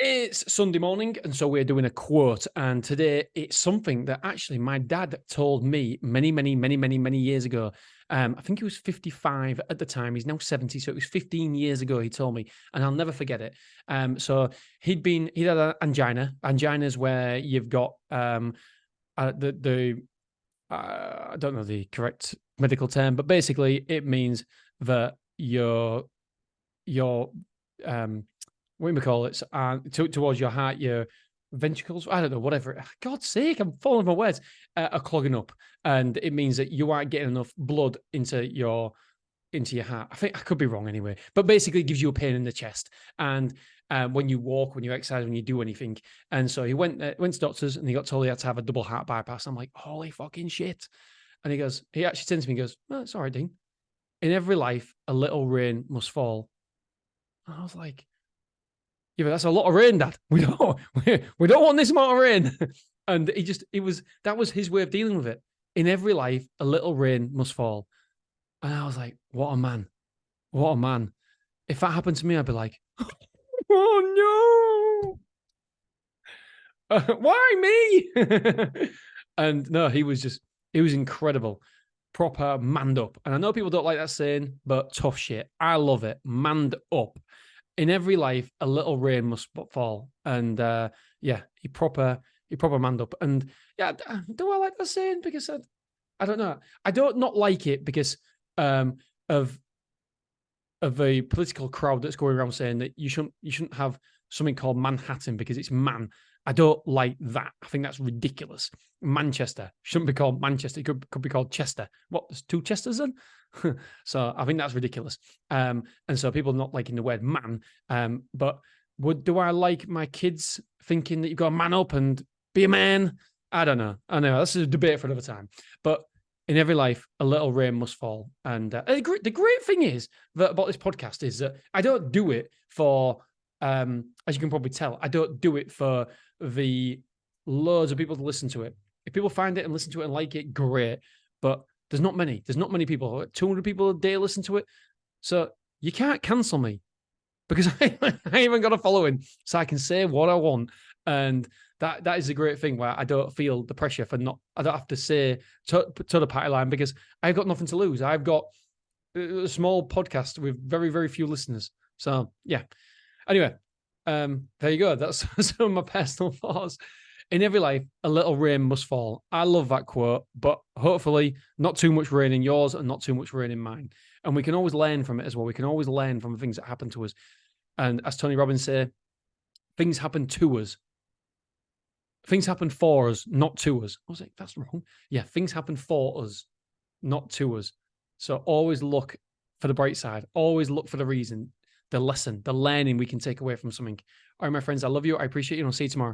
It's Sunday morning, and so we're doing a quote. And today it's something that actually my dad told me many years ago. I think he was 55 at the time. He's now 70, so it was 15 years ago he told me, and I'll never forget it. So he'd had an angina. Angina is where you've got the I don't know the correct medical term, but basically it means that your what do we call it? Towards your heart, your ventricles, I don't know, whatever. God's sake, I'm falling my words, are clogging up. And it means that you aren't getting enough blood into your heart. I think I could be wrong anyway, but basically it gives you a pain in the chest. And when you walk, when you exercise, when you do anything. And so he went to doctors and he got told he had to have a double heart bypass. I'm like, holy fucking shit. And he actually turns to me and goes, oh, it's all right, Dean. In every life, a little rain must fall. And I was like, yeah, but that's a lot of rain, Dad. We don't want this amount of rain. And that was his way of dealing with it. In every life, a little rain must fall. And I was like, what a man. What a man. If that happened to me, I'd be like, oh no. Why me? And no, he was incredible. Proper manned up. And I know people don't like that saying, but tough shit. I love it. Manned up. In every life, a little rain must fall. And yeah, he proper manned up. And yeah, do I like that saying? Because I don't know. I don't not like it because of a political crowd that's going around saying that you shouldn't have something called Manhattan because it's man. I don't like that. I think that's ridiculous. Manchester shouldn't be called Manchester. It could be called Chester. What? There's two Chesters then? So I think that's ridiculous. And so people not liking the word man. But do I like my kids thinking that you've got to man up and be a man? I don't know. I know that's a debate for another time. But in every life, a little rain must fall. And the great thing is that about this podcast is that I don't do it for, as you can probably tell, I don't do it for the loads of people to listen to it. If people find it and listen to it and like it, great. But there's not many. There's not many people. 200 people a day listen to it. So you can't cancel me because I haven't got a following. So I can say what I want. And that is a great thing where I don't feel the pressure I don't have to say to the party line because I've got nothing to lose. I've got a small podcast with very, very few listeners. So yeah. Anyway, there you go. That's some of my personal thoughts. In every life, a little rain must fall. I love that quote, but hopefully not too much rain in yours and not too much rain in mine. And we can always learn from it as well. We can always learn from the things that happen to us. And as Tony Robbins said, things happen to us. Things happen for us, not to us. I was like, that's wrong. Yeah, things happen for us, not to us. So always look for the bright side. Always look for the reason, the lesson, the learning we can take away from something. All right, my friends, I love you. I appreciate you. And I'll see you tomorrow.